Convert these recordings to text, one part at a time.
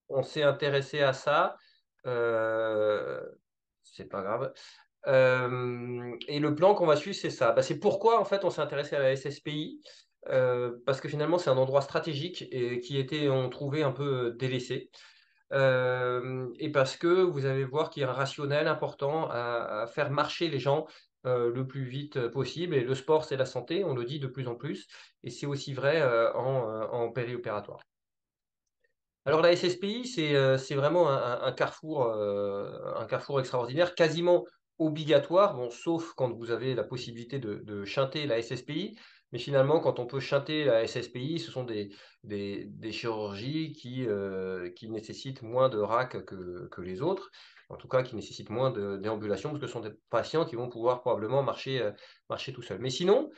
on s'est intéressé à ça. Euh, c'est pas grave. Et le plan qu'on va suivre, c'est ça. Bah, c'est pourquoi en fait on s'est intéressé à la SSPI, parce que finalement c'est un endroit stratégique et qui était, on trouvait un peu délaissé. Et parce que vous allez voir qu'il y a un rationnel important à faire marcher les gens le plus vite possible. Et le sport, c'est la santé, on le dit de plus en plus. Et c'est aussi vrai en périopératoire. Alors la SSPI, c'est vraiment un carrefour extraordinaire, quasiment obligatoire, bon, sauf quand vous avez la possibilité de shunter la SSPI. Mais finalement, quand on peut shunter la SSPI, ce sont des chirurgies qui nécessitent moins de RAC que les autres, en tout cas qui nécessitent moins déambulation, parce que ce sont des patients qui vont pouvoir probablement marcher tout seuls. Mais sinon,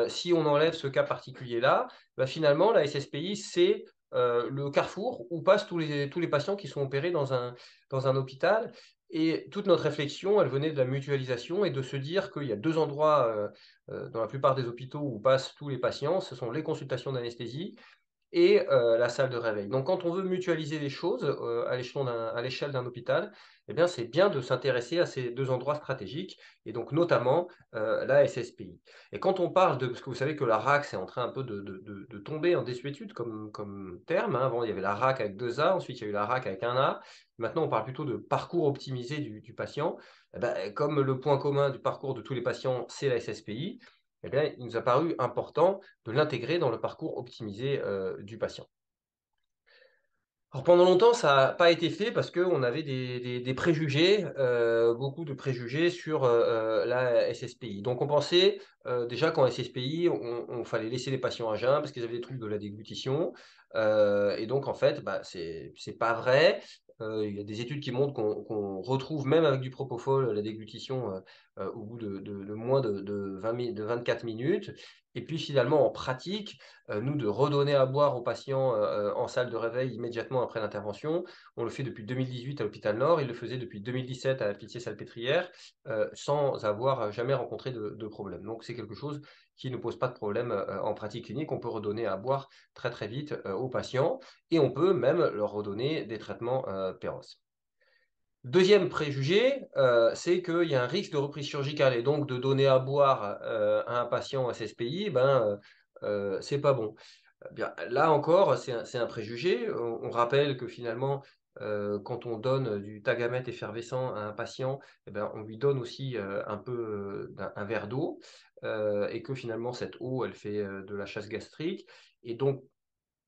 si on enlève ce cas particulier-là, bah, finalement, la SSPI, c'est le carrefour où passent tous les patients qui sont opérés dans un hôpital. Et toute notre réflexion, elle venait de la mutualisation et de se dire qu'il y a deux endroits dans la plupart des hôpitaux où passent tous les patients, ce sont les consultations d'anesthésie et la salle de réveil. Donc, quand on veut mutualiser les choses à l'échelle d'un hôpital, eh bien, c'est bien de s'intéresser à ces deux endroits stratégiques, et donc notamment la SSPI. Et quand on parle parce que vous savez que la RAC, c'est en train un peu de tomber en désuétude comme terme, hein. Avant, il y avait la RAC avec deux A, ensuite, il y a eu la RAC avec un A. Maintenant, on parle plutôt de parcours optimisé du patient. Eh ben, comme le point commun du parcours de tous les patients, c'est la SSPI, eh bien, il nous a paru important de l'intégrer dans le parcours optimisé du patient. Alors pendant longtemps, ça n'a pas été fait parce qu'on avait des préjugés, beaucoup de préjugés sur la SSPI. Donc on pensait déjà qu'en SSPI, on fallait laisser les patients à jeun parce qu'ils avaient des troubles de la déglutition. Et donc en fait, bah, c'est pas vrai. Il y a des études qui montrent qu'on retrouve même avec du propofol la déglutition au bout de moins de 24 minutes. Et puis finalement, en pratique, nous, de redonner à boire aux patients en salle de réveil immédiatement après l'intervention. On le fait depuis 2018 à l'hôpital Nord, il le faisait depuis 2017 à la Pitié-Salpêtrière, sans avoir jamais rencontré de problème. Donc c'est quelque chose qui ne pose pas de problème en pratique clinique. On peut redonner à boire très très vite aux patients et on peut même leur redonner des traitements Péros. Deuxième préjugé, c'est qu'il y a un risque de reprise chirurgicale et donc de donner à boire à un patient SSPI, c'est pas bon. Bien, là encore, c'est un préjugé. On rappelle que finalement, quand on donne du Tagamet effervescent à un patient, eh ben, on lui donne aussi un peu un verre d'eau et que finalement, cette eau, elle fait de la chasse gastrique. Et donc,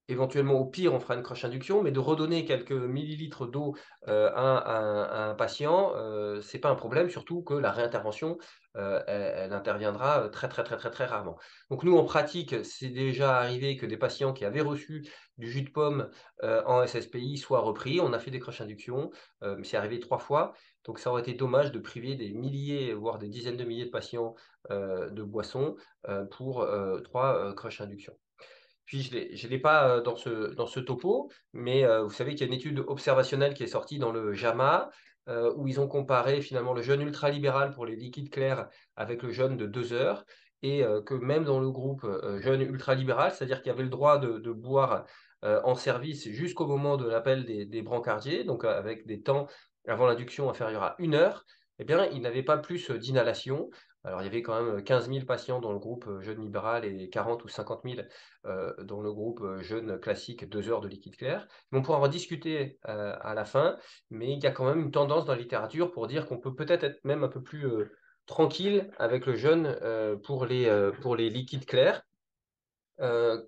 éventuellement, au pire, on fera une croche induction, mais de redonner quelques millilitres d'eau à un patient, c'est pas un problème, surtout que la réintervention, elle interviendra très, très, très, très, très rarement. Donc nous, en pratique, c'est déjà arrivé que des patients qui avaient reçu du jus de pomme en SSPI soient repris. On a fait des croches induction, mais c'est arrivé 3 fois. Donc ça aurait été dommage de priver des milliers, voire des dizaines de milliers de patients de boissons pour 3 croches induction. Puis je l'ai pas dans ce topo, mais vous savez qu'il y a une étude observationnelle qui est sortie dans le JAMA, où ils ont comparé finalement le jeûne ultralibéral pour les liquides clairs avec le jeûne de 2 heures, et que même dans le groupe jeûne ultralibéral, c'est-à-dire qu'il y avait le droit de boire en service jusqu'au moment de l'appel des brancardiers, donc avec des temps avant l'induction inférieurs à 1 heure, eh bien, il n'avait pas plus d'inhalation. Alors, il y avait quand même 15 000 patients dans le groupe jeûne libéral et 40 ou 50 000 dans le groupe jeune classique 2 heures de liquide clair. Mais on pourra en rediscuter à la fin, mais il y a quand même une tendance dans la littérature pour dire qu'on peut peut-être être même un peu plus tranquille avec le jeûne pour les liquides clairs. Euh,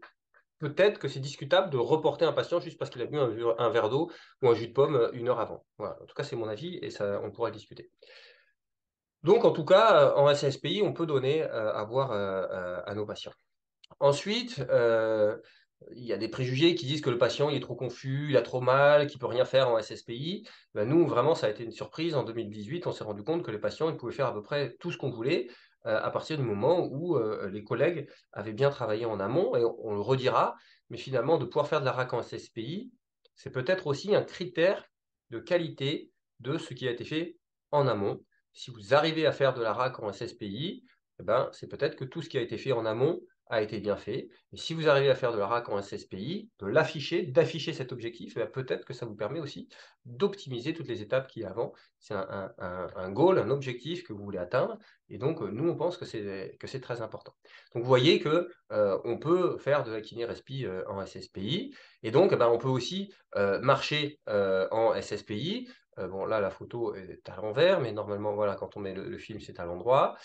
Peut-être que c'est discutable de reporter un patient juste parce qu'il a bu un verre d'eau ou un jus de pomme 1 heure avant. Voilà. En tout cas, c'est mon avis et ça, on pourra le discuter. Donc, en tout cas, en SSPI, on peut donner à boire à nos patients. Ensuite, il y a des préjugés qui disent que le patient il est trop confus, il a trop mal, qu'il peut rien faire en SSPI. Ben, nous, vraiment, ça a été une surprise. En 2018, on s'est rendu compte que les patients ils pouvaient faire à peu près tout ce qu'on voulait à partir du moment où les collègues avaient bien travaillé en amont. Et on le redira, mais finalement, de pouvoir faire de la RAC en SSPI, c'est peut-être aussi un critère de qualité de ce qui a été fait en amont. Si vous arrivez à faire de la RAC en SSPI, eh ben, c'est peut-être que tout ce qui a été fait en amont a été bien fait. Et si vous arrivez à faire de la RAC en SSPI, de l'afficher, d'afficher cet objectif, peut-être que ça vous permet aussi d'optimiser toutes les étapes qu'il y a avant. C'est un goal, un objectif que vous voulez atteindre. Et donc, nous, on pense que c'est très important. Donc, vous voyez que on peut faire de la kiné-respi en SSPI. Et donc, on peut aussi marcher en SSPI. Bon, là, la photo est à l'envers, mais normalement, voilà, quand on met le film, c'est à l'endroit.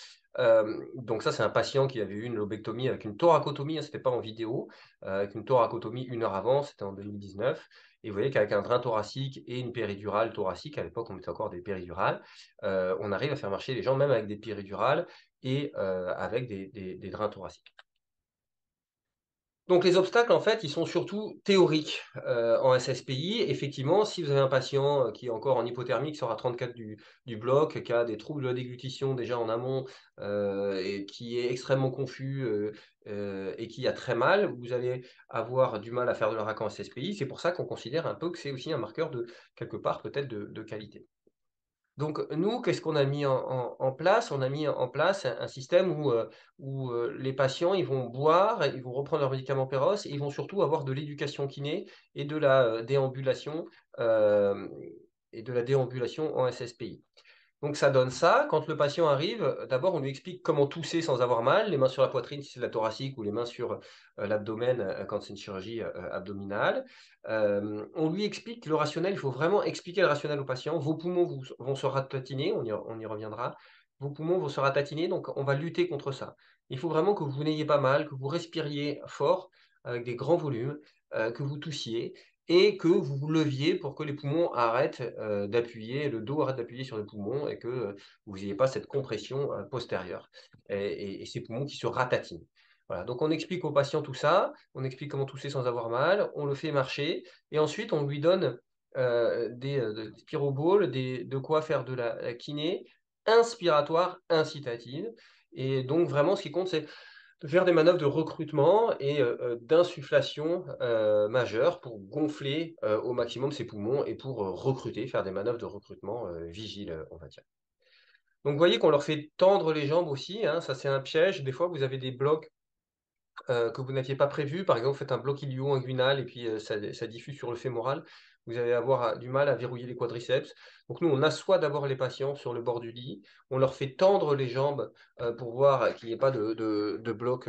Donc ça, c'est un patient qui avait eu une lobectomie avec une thoracotomie, hein, c'était pas en vidéo, avec une thoracotomie 1 heure avant, c'était en 2019. Et vous voyez qu'avec un drain thoracique et une péridurale thoracique, à l'époque on mettait encore des péridurales, on arrive à faire marcher les gens même avec des péridurales et avec des drains thoraciques. Donc les obstacles, en fait, ils sont surtout théoriques en SSPI. Effectivement, si vous avez un patient qui est encore en hypothermie, qui sort à 34 du bloc, qui a des troubles de la déglutition déjà en amont et qui est extrêmement confus et qui a très mal, vous allez avoir du mal à faire de la RAC en SSPI. C'est pour ça qu'on considère un peu que c'est aussi un marqueur de, quelque part, peut-être de qualité. Donc, nous, qu'est-ce qu'on a mis en place? On a mis en place un système où les patients, ils vont boire, ils vont reprendre leurs médicaments Péros, et ils vont surtout avoir de l'éducation kiné et de la déambulation en SSPI. Donc ça donne ça. Quand le patient arrive, d'abord on lui explique comment tousser sans avoir mal, les mains sur la poitrine si c'est de la thoracique ou les mains sur l'abdomen quand c'est une chirurgie abdominale. On lui explique le rationnel, il faut vraiment expliquer le rationnel au patient. Vos poumons vont se ratatiner, on y reviendra. Vos poumons vont se ratatiner, donc on va lutter contre ça. Il faut vraiment que vous n'ayez pas mal, que vous respiriez fort avec des grands volumes, que vous toussiez et que vous vous leviez pour que les poumons arrêtent d'appuyer, le dos arrête d'appuyer sur les poumons et que vous n'ayez pas cette compression postérieure et ces poumons qui se ratatinent. Voilà, donc on explique au patient tout ça, on explique comment tousser sans avoir mal, on le fait marcher et ensuite on lui donne des spiroballs, de quoi faire de la kiné inspiratoire, incitative. Et donc vraiment ce qui compte c'est de faire des manœuvres de recrutement et d'insufflation majeure pour gonfler au maximum ses poumons et pour recruter, faire des manœuvres de recrutement vigiles, on va dire. Donc vous voyez qu'on leur fait tendre les jambes aussi, hein, ça c'est un piège. Des fois, vous avez des blocs que vous n'aviez pas prévus. Par exemple, vous faites un bloc ilio-inguinal et puis ça diffuse sur le fémoral. Vous allez avoir du mal à verrouiller les quadriceps. Donc nous, on assoit d'abord les patients sur le bord du lit. On leur fait tendre les jambes pour voir qu'il n'y ait pas de bloc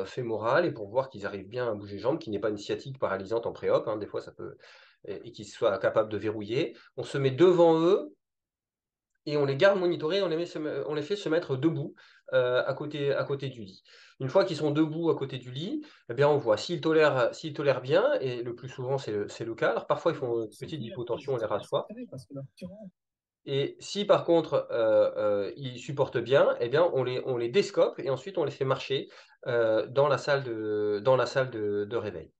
fémoral et pour voir qu'ils arrivent bien à bouger les jambes, qu'il n'y ait pas une sciatique paralysante en pré-op. Hein, des fois, ça peut... et qu'ils soient capables de verrouiller. On se met devant eux et on les garde monitorés, on les fait se mettre debout à côté du lit. Une fois qu'ils sont debout à côté du lit, eh bien on voit s'ils tolèrent bien, et le plus souvent c'est le cas. Alors parfois ils font une petite hypotension, on les rassoit. Et si par contre ils supportent bien, eh bien on les déscope et ensuite on les fait marcher dans la salle de réveil.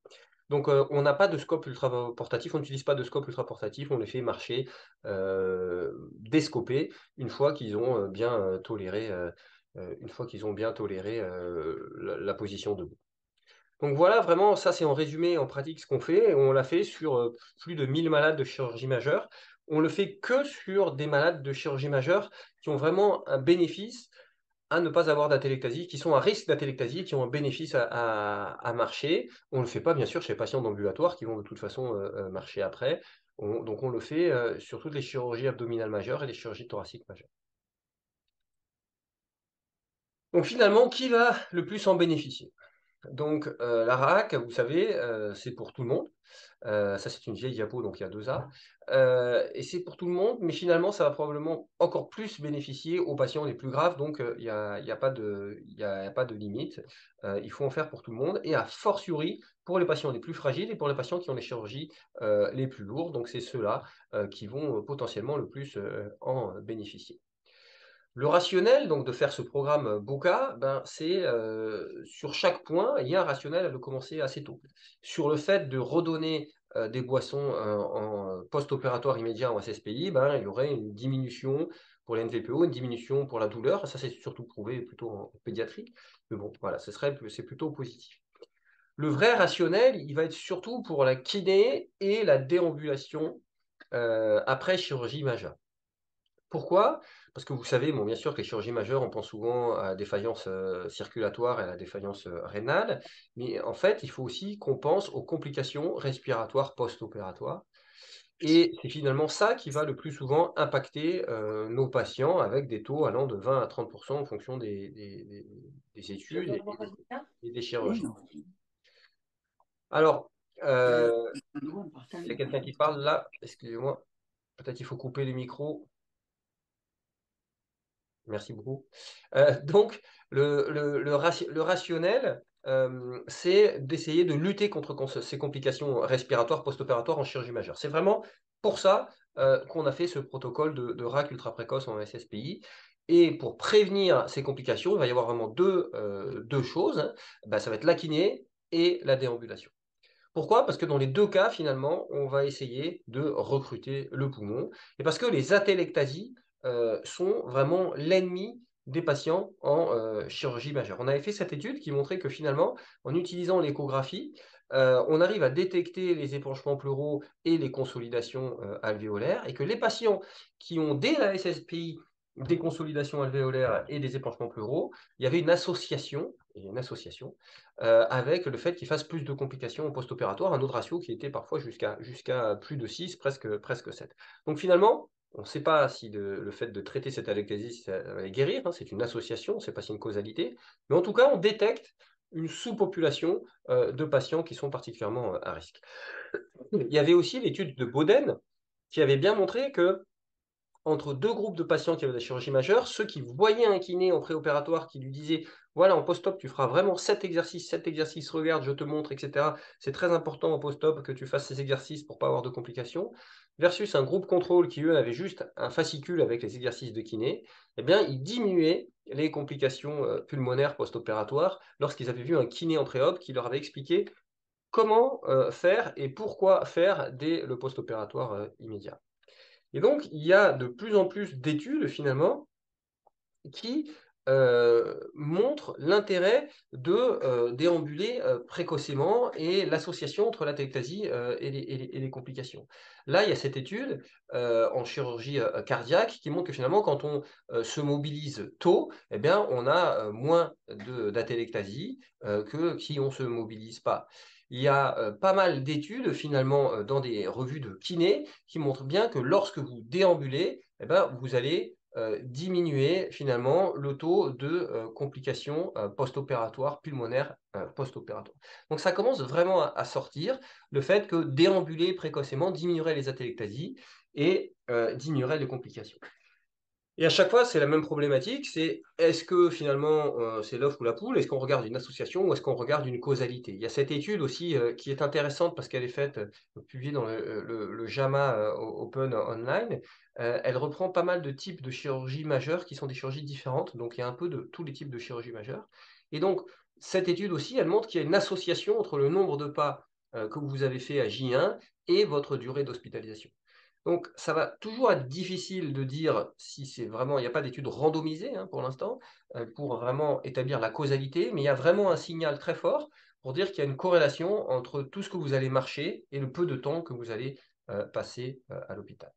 Donc, on n'a pas de scope ultra portatif, on n'utilise pas de scope ultra portatif, on les fait marcher descopés une fois qu'ils ont bien toléré, la position debout. Donc voilà, vraiment, ça c'est en résumé, en pratique, ce qu'on fait. On l'a fait sur plus de 1000 malades de chirurgie majeure. On le fait que sur des malades de chirurgie majeure qui ont vraiment un bénéfice à ne pas avoir d'atélectasie, qui sont à risque d'atélectasie, qui ont un bénéfice à marcher. On ne le fait pas, bien sûr, chez les patients d'ambulatoire qui vont de toute façon marcher après. Donc on le fait sur toutes les chirurgies abdominales majeures et les chirurgies thoraciques majeures. Donc finalement, qui va le plus en bénéficier? Donc la RAC, vous savez, c'est pour tout le monde. Ça, c'est une vieille diapo, donc il y a 2 A. Et c'est pour tout le monde, mais finalement, ça va probablement encore plus bénéficier aux patients les plus graves, donc il y a pas de limite. Il faut en faire pour tout le monde, et a fortiori pour les patients les plus fragiles et pour les patients qui ont les chirurgies les plus lourdes. Donc c'est ceux-là qui vont potentiellement le plus en bénéficier. Le rationnel, donc, de faire ce programme BOCA, c'est sur chaque point, il y a un rationnel à le commencer assez tôt. Sur le fait de redonner des boissons en post-opératoire immédiat en SSPI, il y aurait une diminution pour les NVPO, une diminution pour la douleur. Ça, c'est surtout prouvé plutôt en pédiatrie. Mais bon, voilà, c'est plutôt positif. Le vrai rationnel, il va être surtout pour la kiné et la déambulation après chirurgie majeure. Pourquoi? Parce que vous savez, bon, bien sûr que les chirurgies majeures, on pense souvent à la défaillance circulatoire et à la défaillance rénale, mais en fait, il faut aussi qu'on pense aux complications respiratoires post-opératoires. Et c'est finalement ça qui va le plus souvent impacter nos patients avec des taux allant de 20 à 30 en fonction des études et des chirurgies. Alors, il y a quelqu'un qui parle là, excusez-moi, peut-être il faut couper les micros. Merci beaucoup. Donc, le rationnel, c'est d'essayer de lutter contre ces complications respiratoires post-opératoires en chirurgie majeure. C'est vraiment pour ça qu'on a fait ce protocole de RAC ultra précoce en SSPI. Et pour prévenir ces complications, il va y avoir vraiment deux choses, hein. Ben, ça va être la kiné et la déambulation. Pourquoi? Parce que dans les deux cas, finalement, on va essayer de recruter le poumon. Et parce que les atélectasies sont vraiment l'ennemi des patients en chirurgie majeure. On avait fait cette étude qui montrait que finalement, en utilisant l'échographie, on arrive à détecter les épanchements pleuraux et les consolidations alvéolaires, et que les patients qui ont dès la SSPI des consolidations alvéolaires et des épanchements pleuraux, il y avait une association avec le fait qu'il fasse plus de complications post-opératoires, un autre ratio qui était parfois jusqu'à plus de 6, presque 7. Donc finalement, on ne sait pas si le fait de traiter cette alectasie, ça va les guérir, hein, c'est une association, on ne sait pas si c'est une causalité, mais en tout cas, on détecte une sous-population de patients qui sont particulièrement à risque. Il y avait aussi l'étude de Boden qui avait bien montré que entre deux groupes de patients qui avaient de la chirurgie majeure, ceux qui voyaient un kiné en préopératoire qui lui disait voilà, en post-op, tu feras vraiment cet exercice, regarde, je te montre, etc. C'est très important en post-op que tu fasses ces exercices pour ne pas avoir de complications, versus un groupe contrôle qui, eux, avait juste un fascicule avec les exercices de kiné, eh bien, ils diminuaient les complications pulmonaires post-opératoires lorsqu'ils avaient vu un kiné en préop qui leur avait expliqué comment faire et pourquoi faire dès le post-opératoire immédiat. Et donc, il y a de plus en plus d'études, finalement, qui montrent l'intérêt de déambuler précocement et l'association entre l'atectasie et les complications. Là, il y a cette étude en chirurgie cardiaque qui montre que finalement, quand on se mobilise tôt, eh bien, on a moins d'atélectasie que si on ne se mobilise pas. Il y a pas mal d'études finalement dans des revues de kiné qui montrent bien que lorsque vous déambulez, eh ben, vous allez diminuer finalement le taux de complications post-opératoires pulmonaires post-opératoires. Donc ça commence vraiment à sortir le fait que déambuler précocement diminuerait les atélectasies et diminuerait les complications. Et à chaque fois, c'est la même problématique, c'est est-ce que finalement c'est l'œuf ou la poule, est-ce qu'on regarde une association ou est-ce qu'on regarde une causalité? Il y a cette étude aussi qui est intéressante parce qu'elle est faite, publiée dans le JAMA Open Online. Elle reprend pas mal de types de chirurgies majeures qui sont des chirurgies différentes, donc il y a un peu de tous les types de chirurgies majeures. Et donc, cette étude aussi, elle montre qu'il y a une association entre le nombre de pas que vous avez fait à J1 et votre durée d'hospitalisation. Donc, ça va toujours être difficile de dire si c'est vraiment, il n'y a pas d'études randomisées hein, pour l'instant, pour vraiment établir la causalité, mais il y a vraiment un signal très fort pour dire qu'il y a une corrélation entre tout ce que vous allez marcher et le peu de temps que vous allez passer à l'hôpital.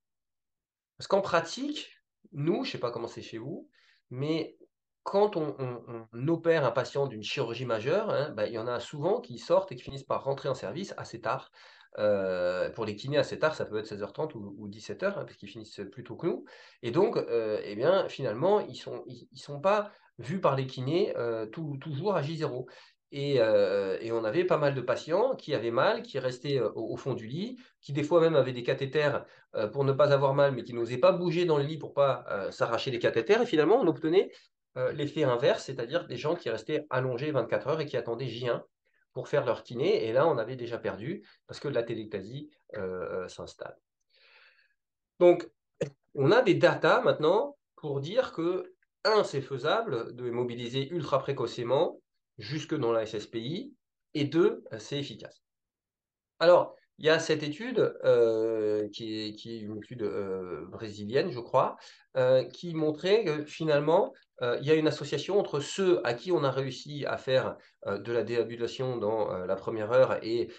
Parce qu'en pratique, nous, je ne sais pas comment c'est chez vous, mais quand on opère un patient d'une chirurgie majeure, hein, bah, il y en a souvent qui sortent et qui finissent par rentrer en service assez tard. Pour les kinés, assez tard, ça peut être 16h30 ou 17h, hein, parce qu'ils finissent plus tôt que nous. Et donc, eh bien, finalement, ils sont pas vus par les kinés toujours à J0. Et on avait pas mal de patients qui avaient mal, qui restaient au fond du lit, qui des fois même avaient des cathéters pour ne pas avoir mal, mais qui n'osaient pas bouger dans le lit pour ne pas s'arracher les cathéters. Et finalement, on obtenait l'effet inverse, c'est-à-dire des gens qui restaient allongés 24 heures et qui attendaient J1 pour faire leur kiné. Et là, on avait déjà perdu parce que la téléctasie s'installe. Donc, on a des datas maintenant pour dire que, un, c'est faisable de mobiliser ultra précocement jusque dans la SSPI, et deux, c'est efficace. Alors, il y a cette étude, qui est une étude brésilienne, je crois, qui montrait que finalement, il y a une association entre ceux à qui on a réussi à faire de la déambulation dans la première heure et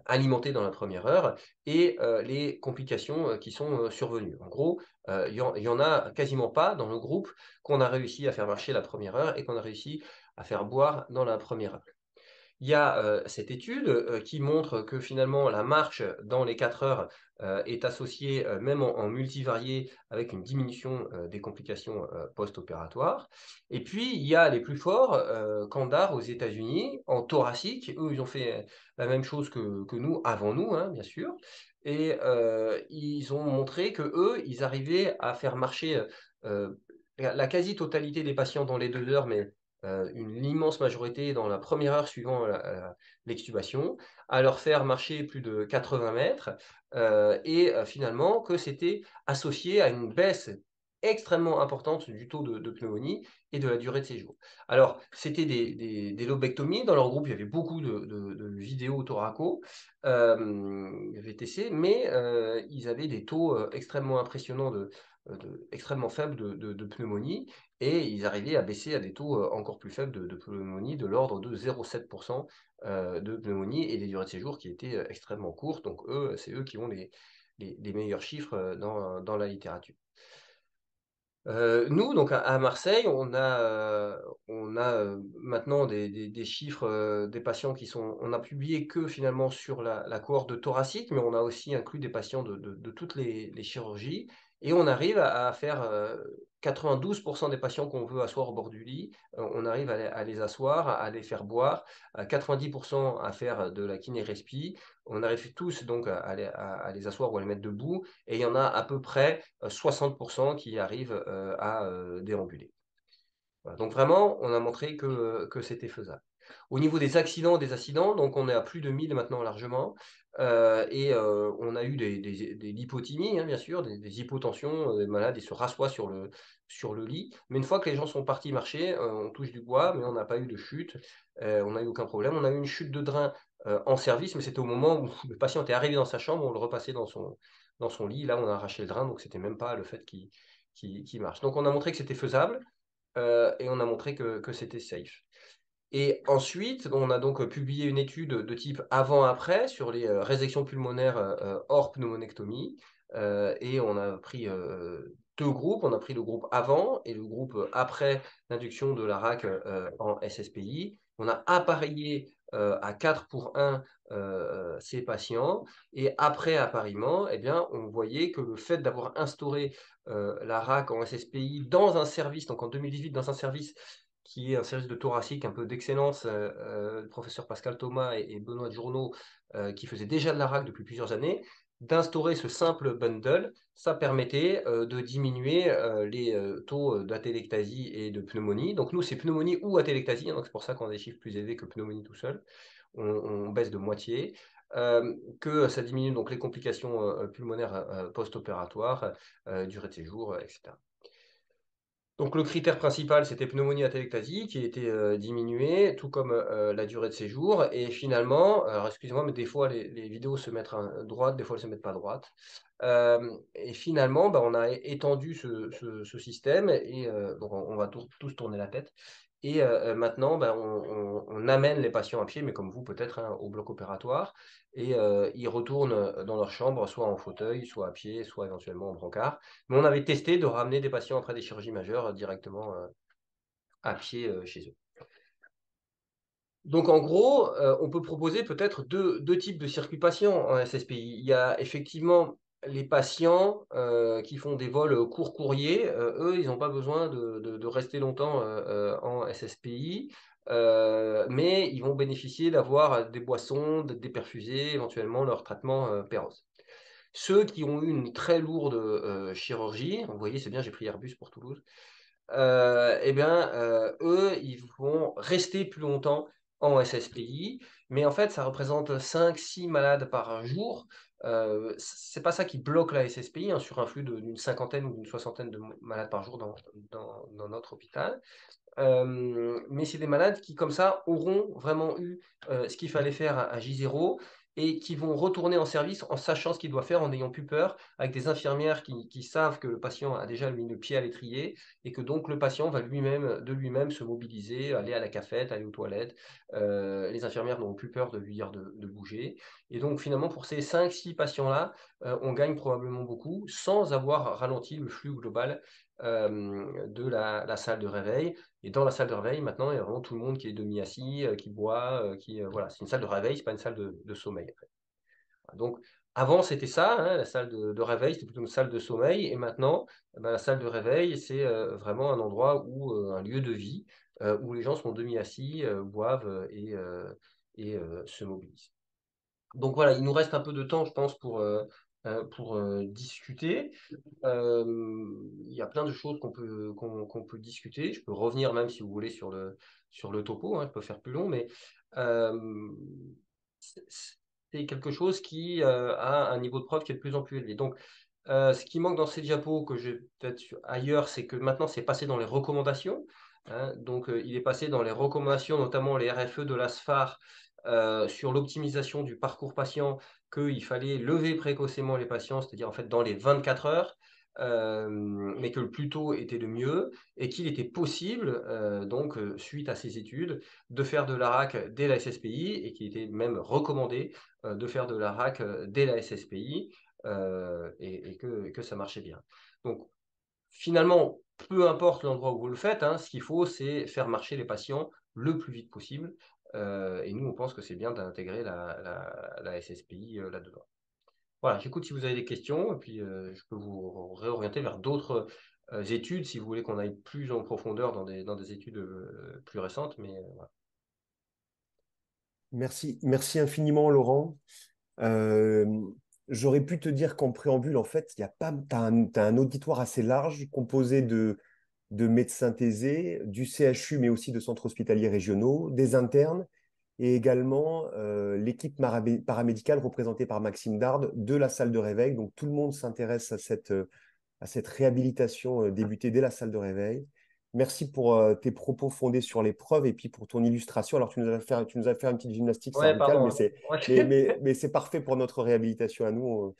alimenter dans la première heure, et les complications qui sont survenues. En gros, il y en a quasiment pas dans le groupe qu'on a réussi à faire marcher la première heure et qu'on a réussi à faire boire dans la première heure. Il y a cette étude qui montre que finalement la marche dans les 4 heures est associée, même en multivarié, avec une diminution des complications post-opératoires. Et puis, il y a les plus forts, Kandar aux États-Unis, en thoracique. Eux, ils ont fait la même chose que nous, avant nous, hein, bien sûr. Et ils ont montré que eux, ils arrivaient à faire marcher la quasi-totalité des patients dans les 2 heures, mais une immense majorité dans la première heure suivant l'extubation, à leur faire marcher plus de 80 mètres, et finalement que c'était associé à une baisse extrêmement importante du taux de pneumonie et de la durée de séjour. Alors, c'était des lobectomies. Dans leur groupe, il y avait beaucoup de vidéos thoraco, VTC, mais ils avaient des taux extrêmement impressionnants extrêmement faibles de pneumonie, et ils arrivaient à baisser à des taux encore plus faibles de pneumonie, de l'ordre de 0,7% de pneumonie, et des durées de séjour qui étaient extrêmement courtes. Donc c'est eux qui ont les meilleurs chiffres dans la littérature. Nous, donc à Marseille, on a maintenant des chiffres des patients qui sont. On a publié que finalement sur la cohorte thoracique, mais on a aussi inclus des patients de toutes les chirurgies. Et on arrive à faire 92% des patients qu'on veut asseoir au bord du lit, on arrive à les asseoir, à les faire boire, à 90% à faire de la kiné-respi. On arrive tous donc à les asseoir ou à les mettre debout, et il y en a à peu près 60% qui arrivent à déambuler. Voilà. Donc vraiment, on a montré que c'était faisable. Au niveau des accidents, donc on est à plus de 1000 maintenant largement, et on a eu des lipothymies, hein, bien sûr, des hypotensions, des malades, ils se rassoient sur le lit. Mais une fois que les gens sont partis marcher, on touche du bois, mais on n'a pas eu de chute, on n'a eu aucun problème. On a eu une chute de drain en service, mais c'était au moment où le patient était arrivé dans sa chambre, on le repassait dans son lit. Là, on a arraché le drain, donc c'était même pas le fait qu'il marche. Donc on a montré que c'était faisable, et on a montré que c'était safe. Et ensuite, on a donc publié une étude de type avant-après sur les résections pulmonaires hors pneumonectomie, et on a pris 2 groupes. On a pris le groupe avant et le groupe après l'induction de la RAC en SSPI. On a appareillé à 4 pour 1 ces patients, et après appareillement, eh bien, on voyait que le fait d'avoir instauré la RAC en SSPI dans un service, donc en 2018, dans un service qui est un service de thoracique un peu d'excellence, le professeur Pascal Thomas et Benoît Journeau, qui faisaient déjà de la RAC depuis plusieurs années, d'instaurer ce simple bundle. Ça permettait de diminuer les taux d'atélectasie et de pneumonie. Donc nous, c'est pneumonie ou atélectasie, hein, donc c'est pour ça qu'on a des chiffres plus élevés que pneumonie tout seul. On baisse de moitié. Que ça diminue donc les complications pulmonaires post-opératoires, durée de séjour, etc. Donc le critère principal, c'était pneumonie atélectasie, qui était diminuée, tout comme la durée de séjour. Et finalement, alors excusez-moi, mais des fois les vidéos se mettent à droite, des fois elles ne se mettent pas à droite. Et finalement, bah, on a étendu ce système, et donc on va tous tourner la tête. Et maintenant, bah, on amène les patients à pied, mais comme vous peut-être, hein, au bloc opératoire, et ils retournent dans leur chambre, soit en fauteuil, soit à pied, soit éventuellement en brancard. Mais on avait testé de ramener des patients après des chirurgies majeures directement à pied chez eux. Donc en gros, on peut proposer peut-être deux types de circuits patients en SSPI. Il y a effectivement les patients qui font des vols court courrier. Eux, ils n'ont pas besoin de rester longtemps en SSPI, mais ils vont bénéficier d'avoir des boissons, d'être déperfusés, éventuellement leur traitement Péros. Ceux qui ont eu une très lourde chirurgie, vous voyez, c'est bien, j'ai pris Airbus pour Toulouse, eh bien, eux, ils vont rester plus longtemps en SSPI, mais en fait, ça représente 5-6 malades par jour. C'est pas ça qui bloque la SSPI, hein, sur un flux d'une cinquantaine ou d'une soixantaine de malades par jour dans notre hôpital. Mais c'est des malades qui, comme ça, auront vraiment eu ce qu'il fallait faire à J0, et qui vont retourner en service en sachant ce qu'ils doivent faire, en n'ayant plus peur, avec des infirmières qui savent que le patient a déjà mis le pied à l'étrier et que donc le patient va de lui-même se mobiliser, aller à la cafette, aller aux toilettes. Les infirmières n'ont plus peur de lui dire de bouger. Et donc finalement, pour ces 5-6 patients-là, on gagne probablement beaucoup sans avoir ralenti le flux global de la salle de réveil. Et dans la salle de réveil, maintenant, il y a vraiment tout le monde qui est demi-assis, qui boit, voilà, c'est une salle de réveil, c'est pas une salle de sommeil. En fait. Donc, avant, c'était ça, hein, la salle de réveil, c'était plutôt une salle de sommeil. Et maintenant, ben, la salle de réveil, c'est vraiment un endroit où, un lieu de vie, où les gens sont demi-assis, boivent et se mobilisent. Donc voilà, il nous reste un peu de temps, je pense, pour discuter. Il y a plein de choses qu'on peut discuter. Je peux revenir même si vous voulez sur le topo, hein, je peux faire plus long, mais euh, c'est c'est quelque chose qui a un niveau de preuve qui est de plus en plus élevé. Donc, ce qui manque dans ces diapos que j'ai peut-être ailleurs, c'est que maintenant c'est passé dans les recommandations. Hein. Donc, il est passé dans les recommandations, notamment les RFE de l'ASFAR, sur l'optimisation du parcours patient, qu'il fallait lever précocement les patients, c'est-à-dire en fait dans les 24 heures, mais que le plus tôt était le mieux, et qu'il était possible, donc suite à ces études, de faire de l'ARAC dès la SSPI, et qu'il était même recommandé de faire de l'ARAC dès la SSPI, et que ça marchait bien. Donc finalement, peu importe l'endroit où vous le faites, hein, ce qu'il faut, c'est faire marcher les patients le plus vite possible. Et nous, on pense que c'est bien d'intégrer la SSPI là-dedans. Voilà, j'écoute si vous avez des questions, et puis je peux vous réorienter vers d'autres études si vous voulez qu'on aille plus en profondeur dans des études plus récentes. Mais voilà. Merci infiniment, Laurent. Euh, J'aurais pu te dire qu'en préambule, en fait, il y a pas, t'as un auditoire assez large composé de médecins thésés, du CHU, mais aussi de centres hospitaliers régionaux, des internes et également l'équipe paramédicale représentée par Maxime Dard de la salle de réveil. Donc tout le monde s'intéresse à cette réhabilitation débutée dès la salle de réveil. Merci pour tes propos fondés sur les preuves et puis pour ton illustration. Alors, tu nous as fait une petite gymnastique Ouais, cervicale, pardon. Ouais. mais c'est parfait pour notre réhabilitation à nous.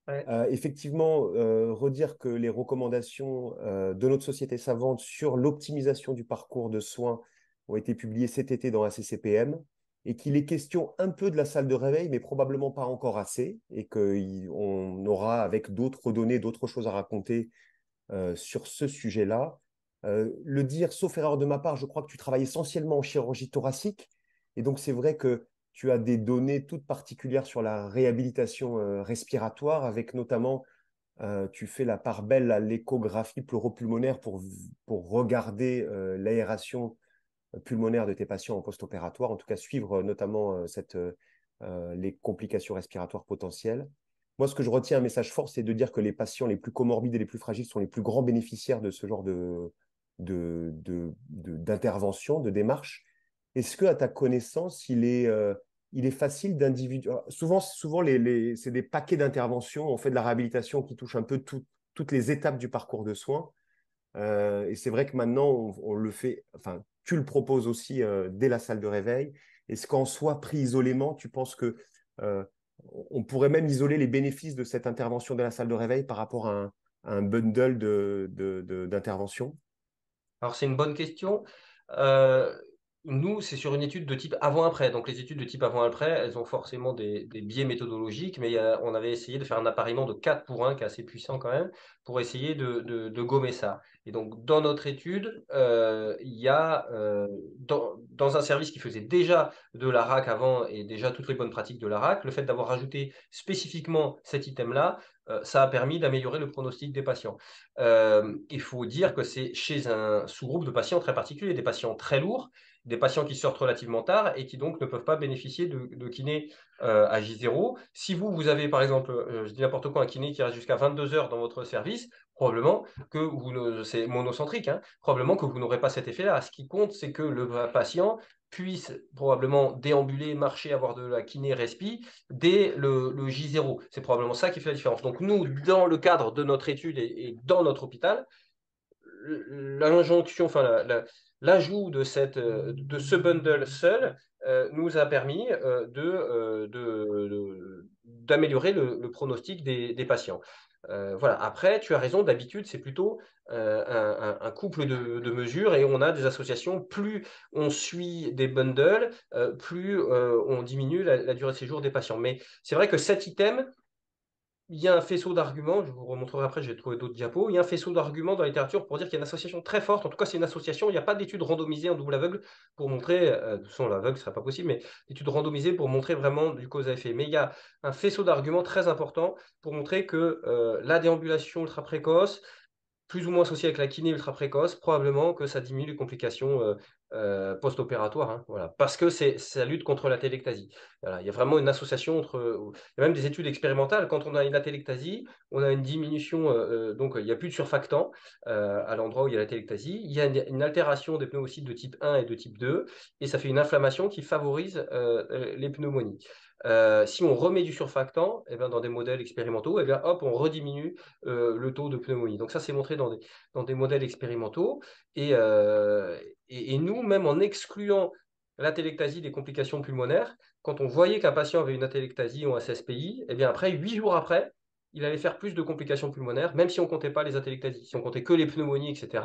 Ouais. Effectivement, redire que les recommandations de notre société savante sur l'optimisation du parcours de soins ont été publiées cet été dans la CCPM et qu'il est question un peu de la salle de réveil, mais probablement pas encore assez, et qu'on aura avec d'autres données, d'autres choses à raconter sur ce sujet-là. Le dire, sauf erreur de ma part, je crois que tu travailles essentiellement en chirurgie thoracique. Et donc, c'est vrai que tu as des données toutes particulières sur la réhabilitation respiratoire, avec notamment, tu fais la part belle à l'échographie pleuropulmonaire pour regarder l'aération pulmonaire de tes patients en post-opératoire, en tout cas suivre notamment les complications respiratoires potentielles. Moi, ce que je retiens un message fort, c'est de dire que les patients les plus comorbides et les plus fragiles sont les plus grands bénéficiaires de ce genre d'intervention, de démarche. Est-ce que, à ta connaissance, il est facile d'individu... Souvent c'est des paquets d'interventions. On fait de la réhabilitation qui touche un peu toutes les étapes du parcours de soins. Et c'est vrai que maintenant, on le fait, enfin, tu le proposes aussi dès la salle de réveil. Est-ce qu'en soi, pris isolément, tu penses que euh, on pourrait même isoler les bénéfices de cette intervention dès la salle de réveil par rapport à un bundle d'interventions? Alors, c'est une bonne question. Euh, Nous, c'est sur une étude de type avant-après. Donc, les études de type avant-après, elles ont forcément des biais méthodologiques, mais on avait essayé de faire un appariement de 4 pour 1, qui est assez puissant quand même, pour essayer de gommer ça. Et donc, dans notre étude, il y a, dans un service qui faisait déjà de l'ARAC avant et déjà toutes les bonnes pratiques de l'ARAC, le fait d'avoir rajouté spécifiquement cet item-là, ça a permis d'améliorer le pronostic des patients. Il faut dire que c'est chez un sous-groupe de patients très particulier, des patients très lourds, des patients qui sortent relativement tard et qui donc ne peuvent pas bénéficier de kiné à J0. Si vous avez par exemple, je dis n'importe quoi, un kiné qui reste jusqu'à 22 heures dans votre service, probablement que c'est monocentrique, hein, probablement que vous n'aurez pas cet effet-là. Ce qui compte, c'est que le patient puisse probablement déambuler, marcher, avoir de la kiné respi dès le J0. C'est probablement ça qui fait la différence. Donc nous, dans le cadre de notre étude et dans notre hôpital, l'injonction, enfin l'ajout de ce bundle seul nous a permis d'améliorer le pronostic des patients. Voilà. Après, tu as raison, d'habitude, c'est plutôt un couple de mesures et on a des associations. Plus on suit des bundles, plus on diminue la durée de séjour des patients. Mais c'est vrai que cet item, il y a un faisceau d'arguments, je vous remontrerai après, je vais trouver d'autres diapos. Il y a un faisceau d'arguments dans la littérature pour dire qu'il y a une association très forte. En tout cas, c'est une association. Il n'y a pas d'études randomisées en double aveugle pour montrer, de toute façon, l'aveugle, ce ne sera pas possible, mais d'études randomisées pour montrer vraiment du cause à effet. Mais il y a un faisceau d'arguments très important pour montrer que la déambulation ultra précoce, plus ou moins associé avec la kiné ultra précoce, probablement que ça diminue les complications post-opératoires. Hein, voilà. Parce que ça lutte contre la téléctasie. Voilà. Il y a vraiment une association entre. Il y a même des études expérimentales. Quand on a une atélectasie, on a une diminution, donc il n'y a plus de surfactant à l'endroit où il y a la téléctasie. Il y a une altération des pneumocytes de type 1 et de type 2, et ça fait une inflammation qui favorise les pneumonies. Si on remet du surfactant, eh ben, dans des modèles expérimentaux, eh bien, hop, on rediminue le taux de pneumonie. Donc ça, c'est montré dans des modèles expérimentaux. Et nous, même en excluant l'atélectasie des complications pulmonaires, quand on voyait qu'un patient avait une atélectasie ou un SSPI, eh bien après, 8 jours après, il allait faire plus de complications pulmonaires, même si on ne comptait pas les atélectasies. Si on comptait que les pneumonies, etc.,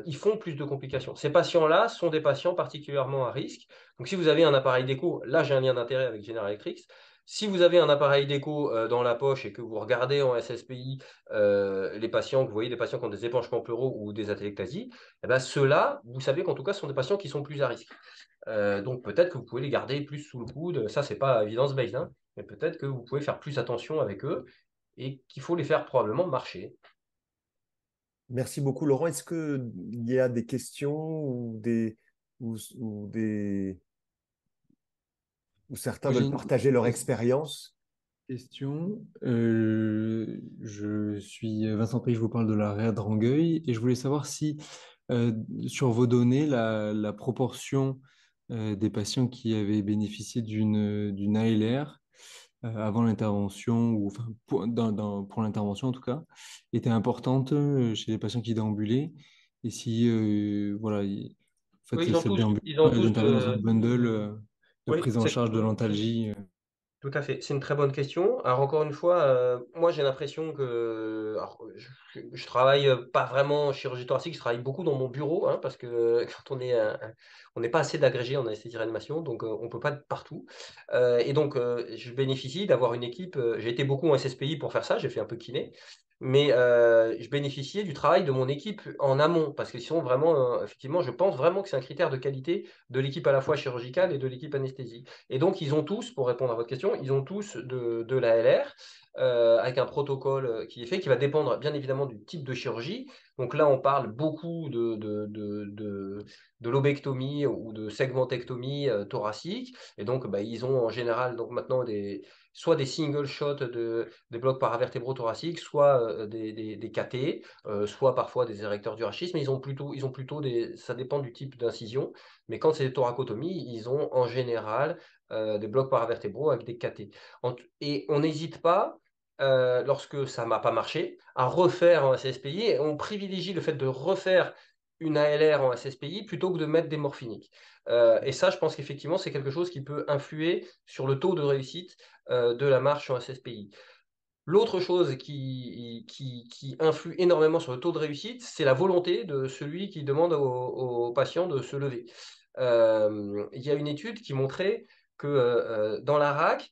ils font plus de complications. Ces patients-là sont des patients particulièrement à risque. Donc si vous avez un appareil d'écho, là j'ai un lien d'intérêt avec General Electric. Si vous avez un appareil d'écho dans la poche et que vous regardez en SSPI les patients, que vous voyez des patients qui ont des épanchements pleuraux ou des atélectasies, eh ben, ceux-là, vous savez qu'en tout cas, ce sont des patients qui sont plus à risque. Donc peut-être que vous pouvez les garder plus sous le coude. Ça, c'est pas évidence-based, hein, mais peut-être que vous pouvez faire plus attention avec eux et qu'il faut les faire probablement marcher. Merci beaucoup, Laurent. Est-ce qu'il y a des questions ou des, où certains Moi, j'ai veulent une partager leur expérience? question. Je suis Vincent Prix, je vous parle de la Réa de Rangueil et je voulais savoir si euh, sur vos données, la proportion des patients qui avaient bénéficié d'une ALR avant l'intervention, ou enfin pour l'intervention en tout cas, était importante chez les patients qui déambulaient. Et si voilà, en Oui, fait, cette déambulation, ils ont elles tous interviennent dans un bundle de oui, prise en charge de l'antalgie. tout à fait, c'est une très bonne question. Alors encore une fois, moi j'ai l'impression que alors, je travaille pas vraiment en chirurgie thoracique, je travaille beaucoup dans mon bureau, hein, parce que quand on n'est pas assez d'agrégés en anesthésie-réanimation, donc on peut pas être partout. Et donc je bénéficie d'avoir une équipe. J'ai été beaucoup en SSPI pour faire ça, j'ai fait un peu kiné, mais je bénéficiais du travail de mon équipe en amont, parce qu'ils sont vraiment, effectivement, je pense vraiment que c'est un critère de qualité de l'équipe à la fois chirurgicale et de l'équipe anesthésie. Et donc, ils ont tous, pour répondre à votre question, ils ont tous de l'ALR avec un protocole qui est fait, qui va dépendre bien évidemment du type de chirurgie. Donc là, on parle beaucoup de lobectomie ou de segmentectomie thoracique. Et donc, bah, ils ont en général donc maintenant soit des single shots des blocs paravertébraux thoraciques, soit des cathés, soit parfois des érecteurs du rachis, mais ils ont plutôt ça dépend du type d'incision. Mais quand c'est des thoracotomies, ils ont en général des blocs paravertébraux avec des cathés. Et on n'hésite pas, lorsque ça n'a pas marché, à refaire en SSPI. Et on privilégie le fait de refaire une ALR en SSPI plutôt que de mettre des morphiniques. Et ça, je pense qu'effectivement, c'est quelque chose qui peut influer sur le taux de réussite de la marche en SSPI. L'autre chose qui influe énormément sur le taux de réussite, c'est la volonté de celui qui demande au patient de se lever. Il y a une étude qui montrait que dans la RAC,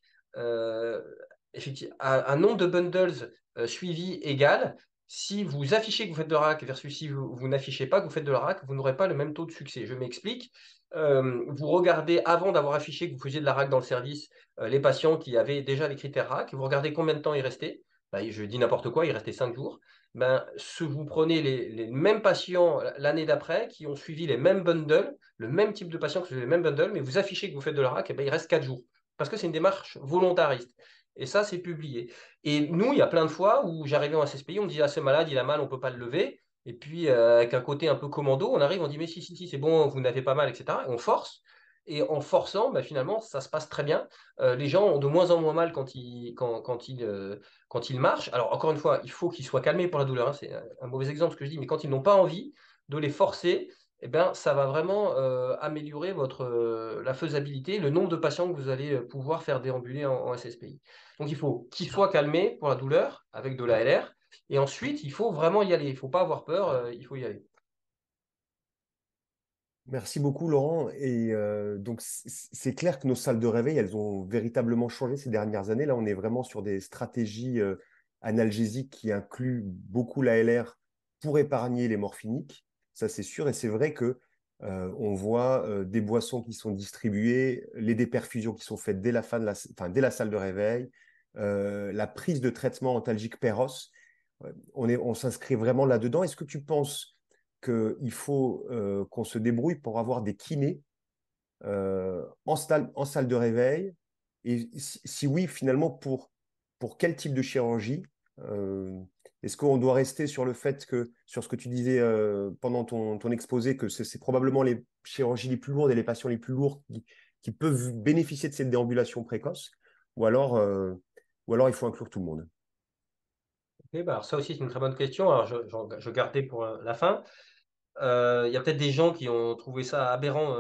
effectivement, un nombre de bundles suivis égal, si vous affichez que vous faites de RAC versus si vous n'affichez pas que vous faites de la RAC, vous n'aurez pas le même taux de succès. Je m'explique. Vous regardez, avant d'avoir affiché que vous faisiez de la RAC dans le service, les patients qui avaient déjà les critères RAC, vous regardez combien de temps ils restaient. Ben, je dis n'importe quoi, il restait 5 jours. Ben, vous prenez les mêmes patients l'année d'après qui ont suivi les mêmes bundles, le même type de patients qui ont suivi les mêmes bundles, mais vous affichez que vous faites de la RAC, et ben, il reste 4 jours. Parce que c'est une démarche volontariste. Et ça, c'est publié. Et nous, il y a plein de fois où j'arrivais en SSPI, on me dit, ah, c'est malade, il a mal, on ne peut pas le lever. Et puis, avec un côté un peu commando, on arrive, on dit, mais si, c'est bon, vous n'avez pas mal, etc. Et on force. Et en forçant, bah, finalement, ça se passe très bien. Les gens ont de moins en moins mal quand ils marchent. Alors, encore une fois, il faut qu'ils soient calmés pour la douleur, hein. C'est un mauvais exemple ce que je dis, mais quand ils n'ont pas envie de les forcer, eh ben, ça va vraiment améliorer la faisabilité, le nombre de patients que vous allez pouvoir faire déambuler en SSPI. Donc, il faut qu'ils soient calmés pour la douleur avec de la LR. Et ensuite, il faut vraiment y aller. Il ne faut pas avoir peur, il faut y aller. Merci beaucoup, Laurent. Et donc, c'est clair que nos salles de réveil, elles ont véritablement changé ces dernières années. Là, on est vraiment sur des stratégies analgésiques qui incluent beaucoup l'ALR pour épargner les morphiniques. Ça, c'est sûr. Et c'est vrai que on voit des boissons qui sont distribuées, les déperfusions qui sont faites dès la fin de enfin, dès la salle de réveil, la prise de traitement antalgique Péros. On s'inscrit vraiment là-dedans. Est-ce que tu penses qu'il faut qu'on se débrouille pour avoir des kinés en salle de réveil? Et si oui, finalement, pour quel type de chirurgie? Euh, Est-ce qu'on doit rester sur le fait que, sur ce que tu disais pendant ton exposé, que c'est probablement les chirurgies les plus lourdes et les patients les plus lourds qui peuvent bénéficier de cette déambulation précoce? Ou alors, euh, ou alors il faut inclure tout le monde? Ok, bah alors ça aussi, c'est une très bonne question. Alors, je gardais pour la fin. Il y a peut-être des gens qui ont trouvé ça aberrant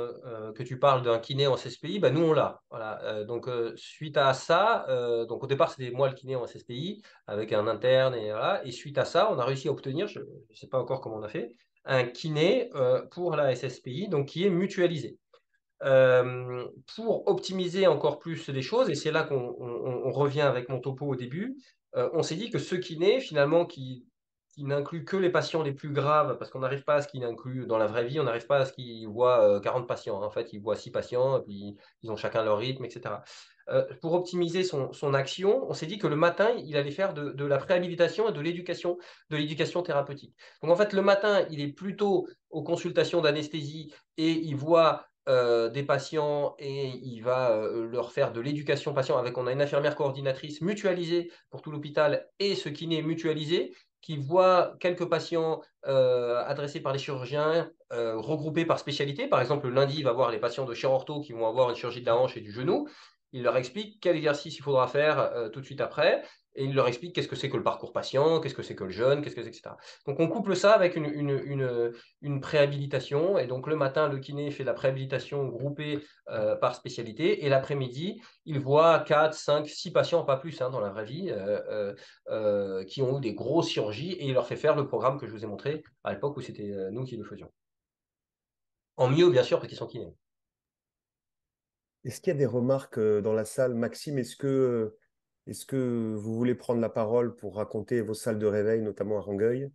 que tu parles d'un kiné en SSPI. Bah, nous, on l'a. Voilà. Donc, suite à ça, donc au départ, c'était moi le kiné en SSPI avec un interne. Et, voilà. Et suite à ça, on a réussi à obtenir, je ne sais pas encore comment on a fait, un kiné pour la SSPI, donc qui est mutualisé. Pour optimiser encore plus les choses, et c'est là qu'on revient avec mon topo au début, on s'est dit que ce kiné, finalement, qui n'inclut que les patients les plus graves, parce qu'on n'arrive pas à ce qu'il inclut dans la vraie vie, on n'arrive pas à ce qu'il voit 40 patients. En fait, il voit 6 patients, et puis ils ont chacun leur rythme, etc. Pour optimiser son action, on s'est dit que le matin, il allait faire de la préhabilitation et de l'éducation thérapeutique. Donc en fait, le matin, il est plutôt aux consultations d'anesthésie et il voit des patients et il va leur faire de l'éducation patient on a une infirmière coordinatrice mutualisée pour tout l'hôpital et ce kiné mutualisé qui voit quelques patients adressés par les chirurgiens regroupés par spécialité. Par exemple, le lundi, il va voir les patients de chirurgie qui vont avoir une chirurgie de la hanche et du genou. Il leur explique quel exercice il faudra faire tout de suite après et il leur explique qu'est-ce que c'est que le parcours patient, qu'est-ce que c'est que le jeûne, qu'est-ce que c'est, etc. Donc on couple ça avec une préhabilitation. Et donc le matin, le kiné fait la préhabilitation groupée par spécialité. Et l'après-midi, il voit 4, 5, 6 patients, pas plus hein, dans la vraie vie, qui ont eu des grosses chirurgies. Et il leur fait faire le programme que je vous ai montré à l'époque où c'était nous qui le faisions. En mieux, bien sûr, parce qu'ils sont kinés. Est-ce qu'il y a des remarques dans la salle? Maxime, est-ce que vous voulez prendre la parole pour raconter vos salles de réveil, notamment à Rangueil?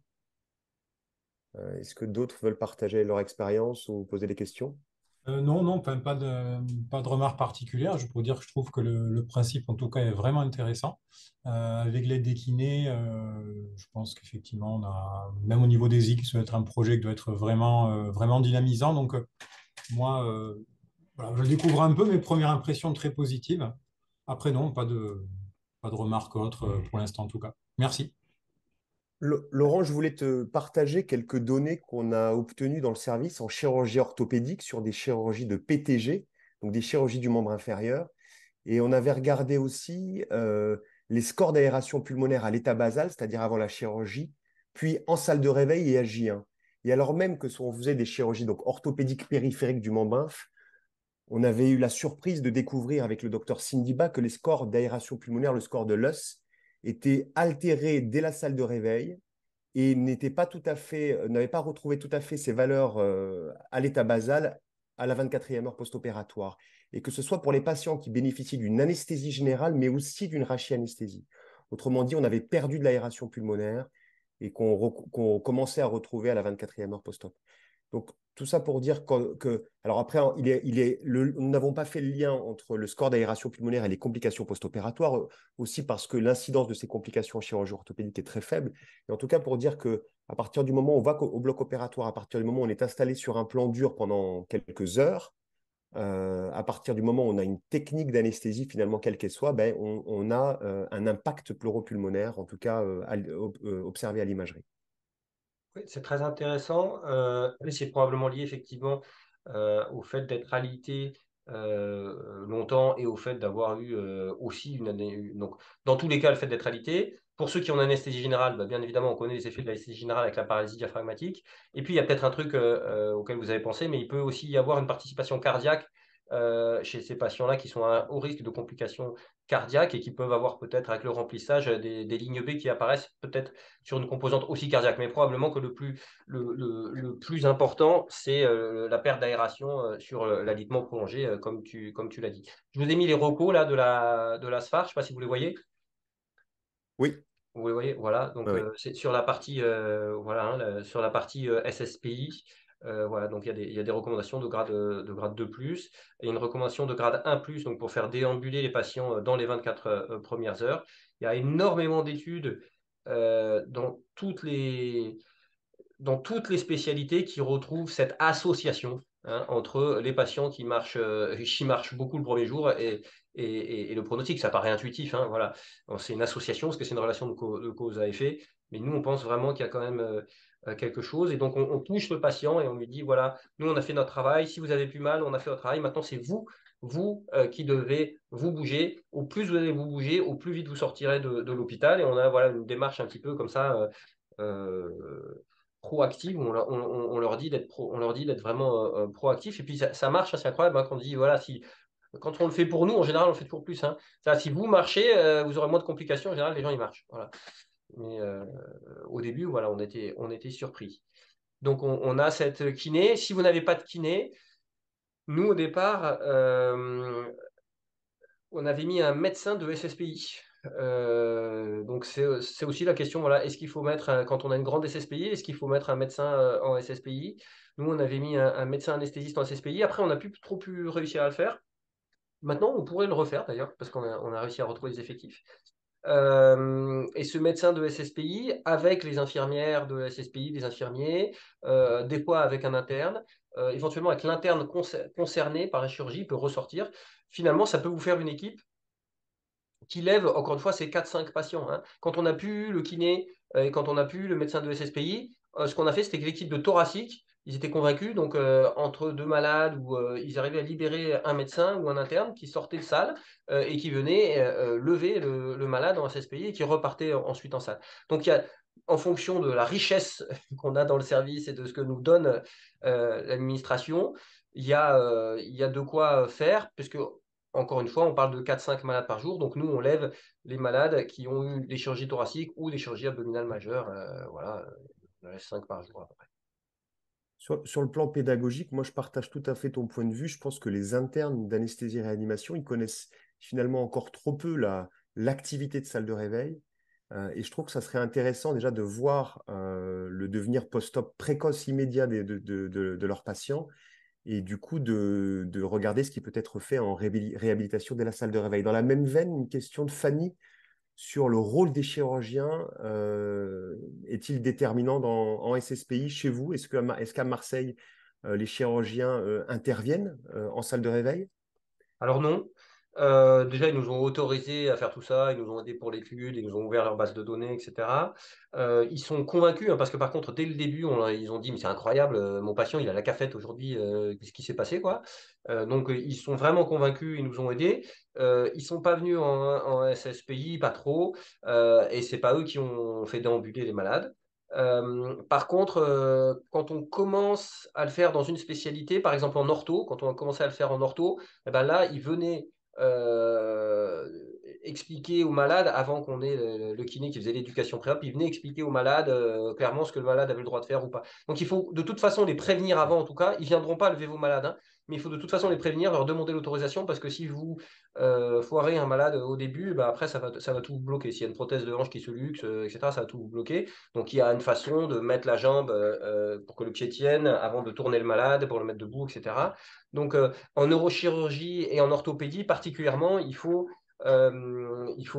Est-ce que d'autres veulent partager leur expérience ou poser des questions? Non, non, pas de remarque particulière. Je peux dire que je trouve que le principe, en tout cas, est vraiment intéressant. Avec l'aide des kinés, je pense qu'effectivement, même au niveau des I, ça doit être un projet qui doit être vraiment dynamisant. Donc, moi, voilà, je le découvre un peu, mes premières impressions très positives. Après, non, pas de remarques autres pour l'instant, en tout cas. Merci. Laurent, je voulais te partager quelques données qu'on a obtenues dans le service en chirurgie orthopédique sur des chirurgies de PTG, donc des chirurgies du membre inférieur. Et on avait regardé aussi les scores d'aération pulmonaire à l'état basal, c'est-à-dire avant la chirurgie, puis en salle de réveil et à J1. Et alors même que si on faisait des chirurgies donc orthopédiques périphériques du membre inf, on avait eu la surprise de découvrir avec le docteur Sindiba que les scores d'aération pulmonaire, le score de l'US, étaient altérés dès la salle de réveil et n'avait pas retrouvé tout à fait ses valeurs à l'état basal à la 24e heure post-opératoire. Et que ce soit pour les patients qui bénéficient d'une anesthésie générale, mais aussi d'une rachianesthésie. Autrement dit, on avait perdu de l'aération pulmonaire et qu'on commençait à retrouver à la 24e heure post-op. Donc, tout ça pour dire alors après, nous n'avons pas fait le lien entre le score d'aération pulmonaire et les complications post-opératoires, aussi parce que l'incidence de ces complications en chirurgie orthopédique est très faible. Et en tout cas, pour dire que à partir du moment où on va au bloc opératoire, à partir du moment où on est installé sur un plan dur pendant quelques heures, à partir du moment où on a une technique d'anesthésie, finalement, quelle qu'elle soit, ben, on a un impact pleuropulmonaire, en tout cas observé à l'imagerie. Oui, c'est très intéressant. Mais c'est probablement lié effectivement au fait d'être alité longtemps et au fait d'avoir eu aussi donc, dans tous les cas, le fait d'être alité. Pour ceux qui ont une anesthésie générale, bah, bien évidemment, on connaît les effets de l'anesthésie générale avec la paralysie diaphragmatique. Et puis, il y a peut-être un truc auquel vous avez pensé, mais il peut aussi y avoir une participation cardiaque chez ces patients-là qui sont au risque de complications cardiaques et qui peuvent avoir peut-être avec le remplissage des lignes B qui apparaissent peut-être sur une composante aussi cardiaque. Mais probablement que le plus important, c'est la perte d'aération sur l'alitement prolongé, comme tu l'as dit. Je vous ai mis les recos là, de la SFAR, je ne sais pas si vous les voyez. Oui, Vous les voyez, voilà. oui, Donc, oui. c'est sur la partie, voilà, hein, sur la partie SSPI. Voilà, donc il y a des recommandations de grade 2+, et une recommandation de grade 1+, donc pour faire déambuler les patients dans les 24 premières heures. Il y a énormément d'études dans toutes les spécialités qui retrouvent cette association entre les patients qui marchent beaucoup le premier jour et le pronostic. Ça paraît intuitif, hein, voilà. C'est une association parce que c'est une relation de cause à effet, mais nous, on pense vraiment qu'il y a quand même quelque chose. Et donc, on touche le patient et on lui dit, voilà, nous, on a fait notre travail. Si vous avez plus mal, on a fait notre travail. Maintenant, c'est vous qui devez vous bouger. Au plus vous allez vous bouger, au plus vite vous sortirez de l'hôpital. Et on a voilà, une démarche un petit peu comme ça. Proactive, on leur dit on leur dit d'être vraiment proactif. Et puis ça marche, c'est incroyable hein, quand on dit voilà, quand on le fait pour nous, en général, on le fait toujours plus. Hein. Si vous marchez, vous aurez moins de complications. En général, les gens ils marchent. Voilà. Mais au début, voilà, on était surpris. Donc on a cette kiné. Si vous n'avez pas de kiné, nous au départ, on avait mis un médecin de SSPI. Donc c'est aussi la question, voilà, est-ce qu'il faut mettre, quand on a une grande SSPI, est-ce qu'il faut mettre un médecin en SSPI? Nous, on avait mis un médecin anesthésiste en SSPI. Après, on n'a plus trop pu réussir à le faire. Maintenant, on pourrait le refaire d'ailleurs, parce qu'on a réussi à retrouver les effectifs. Et ce médecin de SSPI, avec les infirmières de SSPI, des infirmiers, des fois avec un interne, éventuellement avec l'interne concerné par la chirurgie, peut ressortir. Finalement, ça peut vous faire une équipe qui lève, encore une fois, ces 4-5 patients. Hein. Quand on n'a plus le kiné et quand on n'a plus le médecin de SSPI, ce qu'on a fait, c'était que l'équipe de thoracique, ils étaient convaincus, donc entre deux malades, où ils arrivaient à libérer un médecin ou un interne qui sortait de salle et qui venait lever le malade en SSPI et qui repartait ensuite en salle. Donc, en fonction de la richesse qu'on a dans le service et de ce que nous donne l'administration, il y a de quoi faire, puisque encore une fois, on parle de 4-5 malades par jour. Donc, nous, on lève les malades qui ont eu des chirurgies thoraciques ou des chirurgies abdominales majeures. Voilà, on en laisse 5 par jour à peu près. Sur le plan pédagogique, moi, je partage tout à fait ton point de vue. Je pense que les internes d'anesthésie-réanimation, ils connaissent finalement encore trop peu l'activité de salle de réveil. Et je trouve que ça serait intéressant déjà de voir le devenir post-op précoce immédiat de leurs patients et du coup de regarder ce qui peut être fait en réhabilitation de la salle de réveil. Dans la même veine, une question de Fanny sur le rôle des chirurgiens. Est-il déterminant en SSPI chez vous? Est-ce qu'à Marseille, les chirurgiens interviennent en salle de réveil? Alors non. Déjà, ils nous ont autorisé à faire tout ça, ils nous ont aidés pour l'étude, ils nous ont ouvert leur base de données, etc. Ils sont convaincus, hein, parce que par contre, dès le début, ils ont dit, mais c'est incroyable, mon patient, il a la cafette aujourd'hui, qu'est-ce qui s'est passé, quoi. Donc, ils sont vraiment convaincus, ils nous ont aidés. Ils sont pas venus en SSPI, pas trop, et c'est pas eux qui ont fait déambuler les malades. Par contre, quand on commence à le faire dans une spécialité, par exemple en ortho, quand on a commencé à le faire en ortho, eh ben là, ils venaient euh, expliquer aux malades, avant qu'on ait le kiné qui faisait l'éducation pré-op, il venait expliquer aux malades clairement ce que le malade avait le droit de faire ou pas. Donc il faut de toute façon les prévenir avant, en tout cas. Ils ne viendront pas lever vos malades, hein, mais il faut de toute façon les prévenir, leur demander l'autorisation, parce que si vous foirez un malade au début, bah après ça va tout vous bloquer. S'il y a une prothèse de hanche qui se luxe, etc., ça va tout vous bloquer. Donc il y a une façon de mettre la jambe pour que le pied tienne avant de tourner le malade, pour le mettre debout, etc. Donc en neurochirurgie et en orthopédie particulièrement, il faut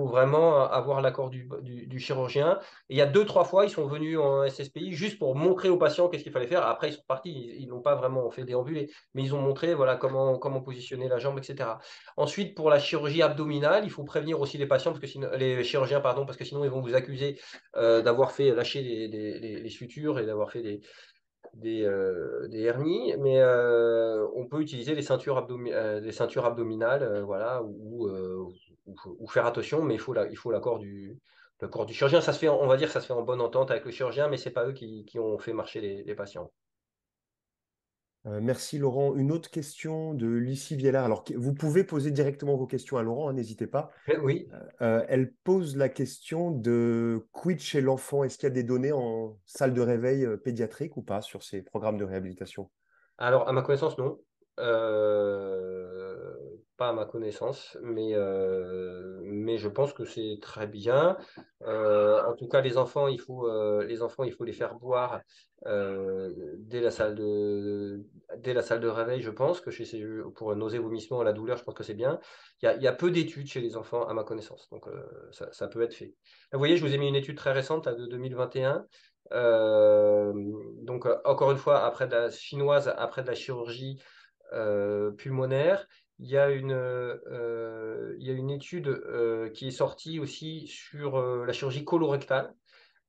vraiment avoir l'accord du chirurgien. Et il y a 2-3 fois, ils sont venus en SSPI juste pour montrer aux patients qu'est-ce qu'il fallait faire. Après, ils sont partis, ils n'ont pas vraiment fait déambuler, mais ils ont montré voilà, comment positionner la jambe, etc. Ensuite, pour la chirurgie abdominale, il faut prévenir aussi les patients, parce que sinon, les chirurgiens, pardon, parce que sinon, ils vont vous accuser d'avoir fait lâcher les sutures et d'avoir fait des hernies, mais on peut utiliser des ceintures abdominales, voilà, ou faire attention, mais il faut l'accord du chirurgien. Ça se fait, on va dire, que ça se fait en bonne entente avec le chirurgien, mais c'est pas eux qui ont fait marcher les patients. Merci Laurent. Une autre question de Lucie Viellard. Alors, vous pouvez poser directement vos questions à Laurent, hein, n'hésitez pas. Oui. Elle pose la question de quid chez l'enfant. Est-ce qu'il y a des données en salle de réveil pédiatrique ou pas sur ces programmes de réhabilitation? Alors, à ma connaissance, non. Pas à ma connaissance, mais je pense que c'est très bien. En tout cas, les enfants, il faut les faire boire dès la salle de réveil. Je pense que pour nausées, vomissements, la douleur, je pense que c'est bien. Il y a peu d'études chez les enfants, à ma connaissance, donc ça peut être fait. Vous voyez, je vous ai mis une étude très récente là, de 2021. Euh, donc, encore une fois, après de la chinoise, après de la chirurgie pulmonaire, il y a une étude qui est sortie aussi sur la chirurgie colorectale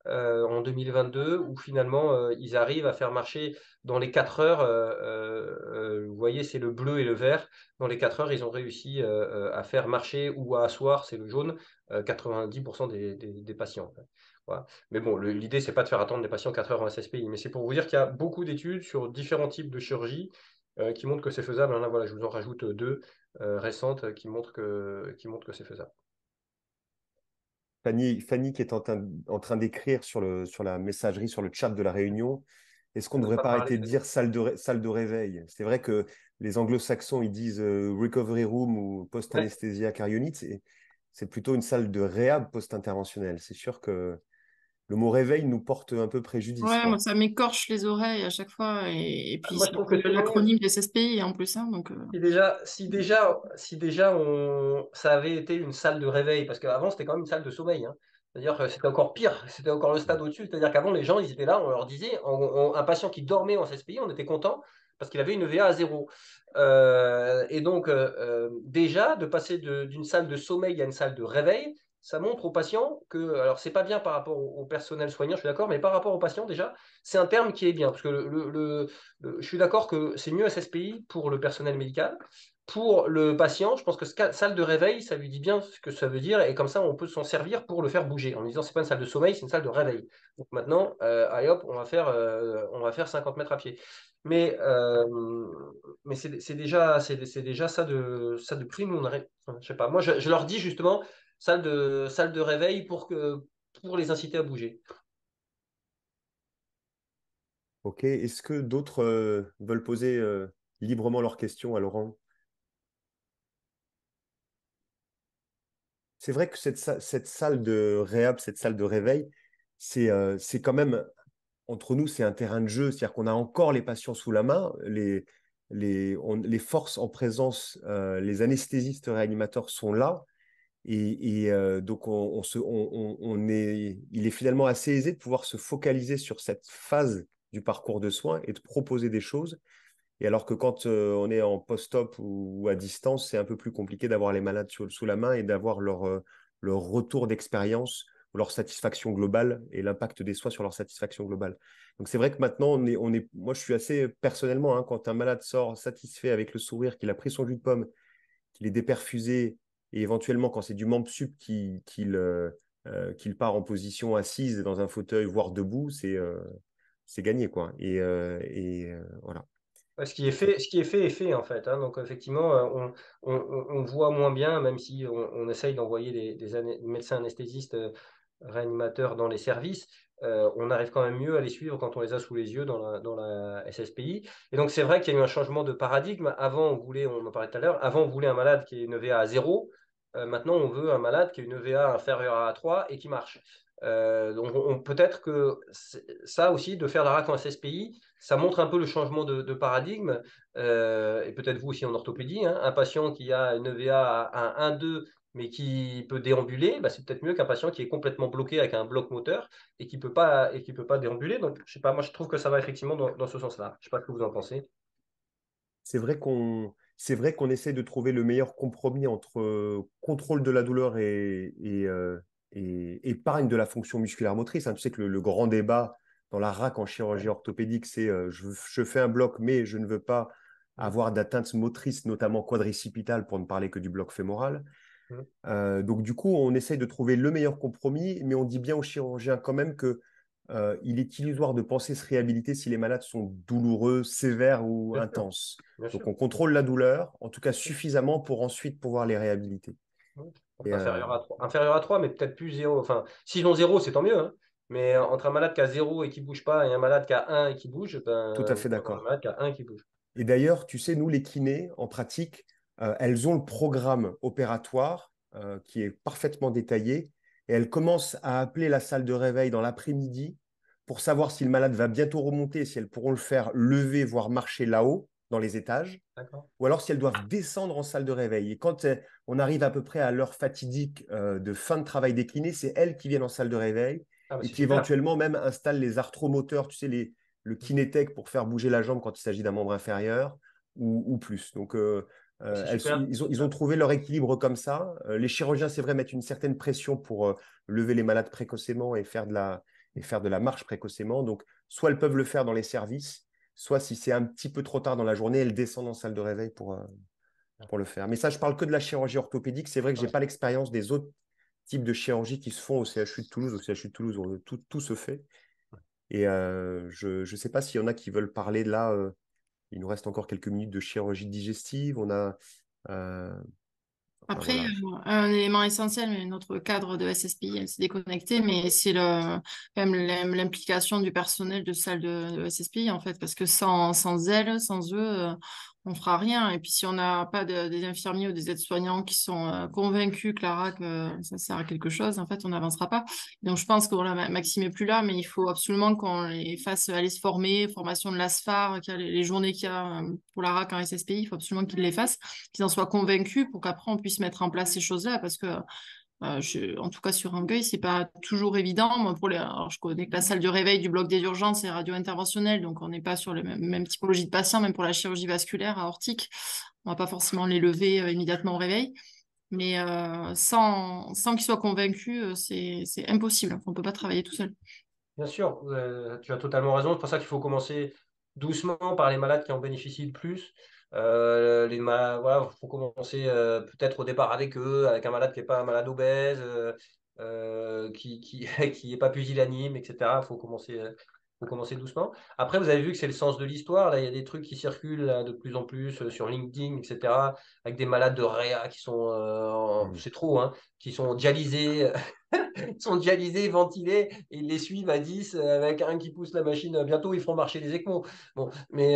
en 2022, où finalement ils arrivent à faire marcher dans les 4 heures. Vous voyez, c'est le bleu et le vert. Dans les 4 heures, ils ont réussi à faire marcher ou à asseoir, c'est le jaune, 90% des patients. Voilà. Mais bon, l'idée, c'est pas de faire attendre les patients 4 heures en SSPI, mais c'est pour vous dire qu'il y a beaucoup d'études sur différents types de chirurgie qui montrent que c'est faisable. Là, voilà, je vous en rajoute deux récentes qui montrent que c'est faisable. Fanny qui est en train d'écrire sur la messagerie, sur le chat de la réunion, est-ce qu'on On ne n'a devrait pas pas parlé arrêter de dire salle de réveil? C'est vrai que les anglo-saxons, ils disent recovery room ou Ouais. post-anesthésia car unit. C'est plutôt une salle de réhab post-interventionnelle. C'est sûr que le mot réveil nous porte un peu préjudice, Ouais, moi, quoi. ça m'écorche les oreilles à chaque fois. Et puis, Moi, je c'est trouve que tout le monde, l'acronyme des SSPI en plus. Hein, donc, si déjà ça avait été une salle de réveil, parce qu'avant c'était quand même une salle de sommeil, hein. C'est-à-dire que c'était encore pire, c'était encore le stade au-dessus. C'est-à-dire qu'avant les gens ils étaient là, on leur disait, un patient qui dormait en CSPI, on était content parce qu'il avait une EVA à zéro. Et donc déjà de passer d'une salle de sommeil à une salle de réveil, ça montre aux patients que, alors c'est pas bien par rapport au personnel soignant, je suis d'accord, mais par rapport aux patients déjà, c'est un terme qui est bien, parce que je suis d'accord que c'est mieux SSPI pour le personnel médical. Pour le patient, je pense que salle de réveil, ça lui dit bien ce que ça veut dire, et comme ça, on peut s'en servir pour le faire bouger, en lui disant, c'est pas une salle de sommeil, c'est une salle de réveil. Donc maintenant, allez hop, on va faire 50 mètres à pied. Mais, c'est déjà ça de prime. Enfin, je sais pas. Moi, je leur dis justement, salle de réveil pour les inciter à bouger. Ok, est-ce que d'autres veulent poser librement leurs questions à Laurent? C'est vrai que cette salle de réhab, cette salle de réveil, c'est quand même, entre nous, c'est un terrain de jeu. C'est-à-dire qu'on a encore les patients sous la main, les forces en présence, les anesthésistes réanimateurs sont là. Donc, il est finalement assez aisé de pouvoir se focaliser sur cette phase du parcours de soins et de proposer des choses. Et alors que quand on est en post-op ou à distance, c'est un peu plus compliqué d'avoir les malades sous la main et d'avoir leur retour d'expérience, leur satisfaction globale et l'impact des soins sur leur satisfaction globale. Donc c'est vrai que maintenant, moi je suis assez personnellement, hein, quand un malade sort satisfait avec le sourire, qu'il a pris son jus de pomme, qu'il est déperfusé et éventuellement quand c'est du membre sup qu'il part en position assise dans un fauteuil, voire debout, c'est gagné, quoi. Voilà. Ouais, Donc, c'est ce qui est fait en fait, hein. Donc effectivement, on voit moins bien, même si on essaye d'envoyer des médecins anesthésistes réanimateurs dans les services. On arrive quand même mieux à les suivre quand on les a sous les yeux dans la SSPI. Et donc c'est vrai qu'il y a eu un changement de paradigme. Avant, on en parlait tout à l'heure, avant on voulait un malade qui ait une EVA à zéro. Maintenant, on veut un malade qui a une EVA inférieure à 3 et qui marche. Donc peut-être que ça aussi, de faire la RAC en SSPI, ça montre un peu le changement de paradigme. Et peut-être vous aussi en orthopédie, hein, un patient qui a une EVA à 1-2 mais qui peut déambuler, bah, c'est peut-être mieux qu'un patient qui est complètement bloqué avec un bloc moteur et qui peut pas déambuler. Donc, je sais pas, moi je trouve que ça va effectivement dans ce sens-là. Je sais pas ce que vous en pensez. c'est vrai qu'on essaie de trouver le meilleur compromis entre contrôle de la douleur et épargne de la fonction musculaire motrice, hein. Tu sais que le grand débat dans la RAC en chirurgie orthopédique, c'est je fais un bloc, mais je ne veux pas avoir d'atteinte motrice, notamment quadricipitale, pour ne parler que du bloc fémoral. Donc, du coup, on essaye de trouver le meilleur compromis, mais on dit bien aux chirurgiens quand même que il est illusoire de penser se réhabiliter si les malades sont douloureux, sévères ou Bien sûr, intenses. bien Donc, sûr. on contrôle la douleur, en tout cas suffisamment pour ensuite pouvoir les réhabiliter. Ouais. Donc Et, inférieur à 3, mais peut-être plus 0. Enfin, s'ils ont 0, c'est tant mieux, hein. Mais entre un malade qui a 0 et qui ne bouge pas et un malade qui a 1 et qui bouge, tout à ben, fait on prend un d'accord. malade qui a 1 et qui bouge. Et d'ailleurs, tu sais, nous, les kinés, en pratique, elles ont le programme opératoire qui est parfaitement détaillé et elles commencent à appeler la salle de réveil dans l'après-midi pour savoir si le malade va bientôt remonter, si elles pourront le faire lever, voire marcher là-haut, dans les étages, D'accord. ou alors si elles doivent descendre en salle de réveil. Et quand on arrive à peu près à l'heure fatidique de fin de travail des kinés, c'est elles qui viennent en salle de réveil Ah, bah, et c'est qui super. éventuellement même installent les arthromoteurs, tu sais, le kinétech pour faire bouger la jambe quand il s'agit d'un membre inférieur ou plus. Donc, C'est super. ils ont trouvé leur équilibre comme ça. Les chirurgiens, c'est vrai, mettent une certaine pression pour lever les malades précocement et faire de la marche précocement. Donc, soit elles peuvent le faire dans les services, soit si c'est un petit peu trop tard dans la journée, elles descendent en salle de réveil pour le faire. Mais ça, je parle que de la chirurgie orthopédique. C'est vrai que je n'ai pas l'expérience des autres types de chirurgie qui se font au CHU de Toulouse. Au CHU de Toulouse, tout se fait. Et je ne sais pas s'il y en a qui veulent parler de là. Il nous reste encore quelques minutes de chirurgie digestive. On a. Enfin, Après, voilà. un élément essentiel, mais notre cadre de SSPI, elle s'est déconnectée, mais c'est quand même l'implication du personnel de salle de SSPI, en fait, parce que sans elle, sans eux, on fera rien. Et puis, si on n'a pas des infirmiers ou des aides-soignants qui sont convaincus que la RAC, ça sert à quelque chose, en fait, on n'avancera pas. Donc, je pense que voilà, Maxime est plus là, mais il faut absolument qu'on les fasse aller se former, formation de l'ASFAR, qu'il y a les journées qu'il y a pour la RAC en SSPI, il faut absolument qu'ils les fassent, qu'ils en soient convaincus pour qu'après on puisse mettre en place ces choses-là, parce que en tout cas sur Rangueil, c'est pas toujours évident. Moi, alors, je connais que la salle de réveil du bloc des urgences est radio-interventionnelle, donc on n'est pas sur les mêmes typologies de patients, même pour la chirurgie vasculaire aortique, on va pas forcément les lever immédiatement au réveil. Mais sans qu'ils soient convaincus, c'est impossible. On ne peut pas travailler tout seul. Bien sûr, tu as totalement raison. C'est pour ça qu'il faut commencer doucement par les malades qui en bénéficient le plus. Voilà, faut commencer peut-être au départ avec eux, avec un malade qui n'est pas un malade obèse, qui qui est pas pusillanime, etc. Faut commencer doucement. Après, vous avez vu que c'est le sens de l'histoire. Là, il y a des trucs qui circulent là, de plus en plus sur LinkedIn, etc. Avec des malades de réa qui sont, Mhm. c'est trop, hein, qui sont dialysés. Ils sont dialysés, ventilés, et ils les suivent à 10 avec un qui pousse la machine. Bientôt, ils feront marcher les ECMO. Bon, mais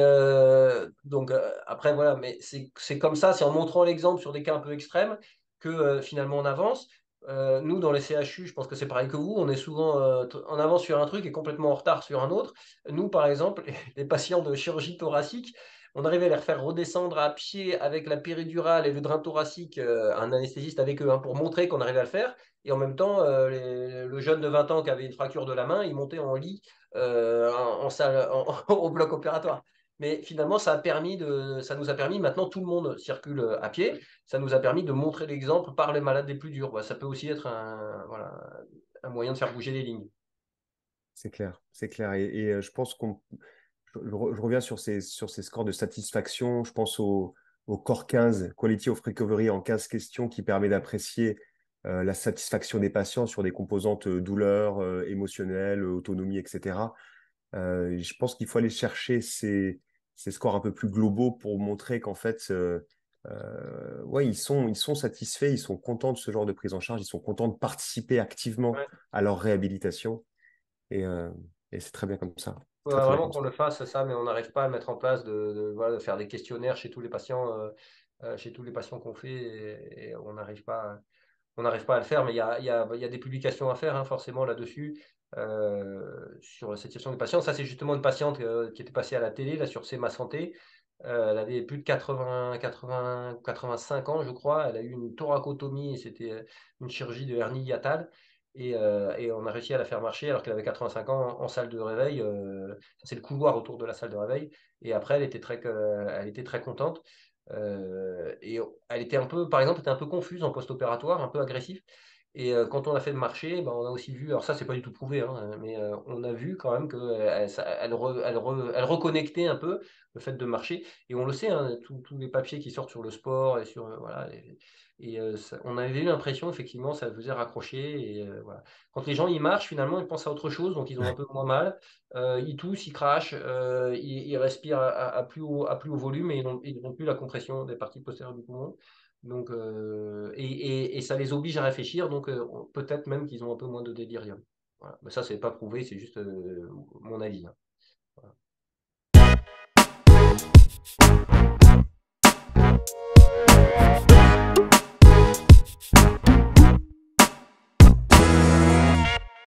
donc après, voilà, mais c'est comme ça, c'est en montrant l'exemple sur des cas un peu extrêmes que finalement on avance. Nous, dans les CHU, je pense que c'est pareil que vous, on est souvent en avance sur un truc et complètement en retard sur un autre. Nous, par exemple, les patients de chirurgie thoracique, on arrivait à les refaire redescendre à pied avec la péridurale et le drain thoracique, un anesthésiste avec eux, hein, pour montrer qu'on arrivait à le faire. Et en même temps, le jeune de 20 ans qui avait une fracture de la main, il montait en lit en salle, au bloc opératoire. Mais finalement, ça nous a permis, maintenant tout le monde circule à pied, ça nous a permis de montrer l'exemple par les malades les plus durs. Bah, ça peut aussi être voilà, un moyen de faire bouger les lignes. C'est clair, c'est clair. Et je pense je reviens sur ces scores de satisfaction. Je pense au Core 15, Quality of Recovery en 15 questions, qui permet d'apprécier la satisfaction des patients sur des composantes douleur, émotionnelle, autonomie, etc. Je pense qu'il faut aller chercher ces scores un peu plus globaux pour montrer qu'en fait, ouais, ils sont satisfaits, ils sont contents de ce genre de prise en charge, ils sont contents de participer activement Ouais. à leur réhabilitation. Et, euh, et c'est très bien comme ça. Il Très, faudrait très bien vraiment comme qu'on ça. le fasse, ça, mais on n'arrive pas à le mettre en place, voilà, de faire des questionnaires chez tous les patients qu'on fait, et on n'arrive pas. On n'arrive pas à le faire, mais il y a des publications à faire, hein, forcément là-dessus, sur cette situation des patients. Ça, c'est justement une patiente qui était passée à la télé là, sur C'est Ma Santé. Elle avait plus de 85 ans, je crois. Elle a eu une thoracotomie et c'était une chirurgie de hernie hiatale. Et on a réussi à la faire marcher alors qu'elle avait 85 ans en salle de réveil. Ça, c'est le couloir autour de la salle de réveil. Et après, elle était très contente. Et elle était un peu, par exemple, était un peu confuse en post-opératoire, un peu agressif. Et quand on a fait le marché, on a aussi vu, alors ça, c'est pas du tout prouvé, hein, mais on a vu quand même qu'elle elle reconnectait un peu le fait de marcher. Et on le sait, hein, tous les papiers qui sortent sur le sport et sur. Voilà, on avait eu l'impression, effectivement, ça faisait raccrocher. Et, voilà. Quand les gens ils marchent, finalement, ils pensent à autre chose, donc ils ont un peu moins mal. Ils toussent, ils crachent, ils respirent à plus haut volume et ils n'ont plus la compression des parties postérieures du poumon. Donc, et ça les oblige à réfléchir, donc peut-être même qu'ils ont un peu moins de délirium. Voilà. Mais ça, c'est pas prouvé, c'est juste mon avis, hein. Voilà.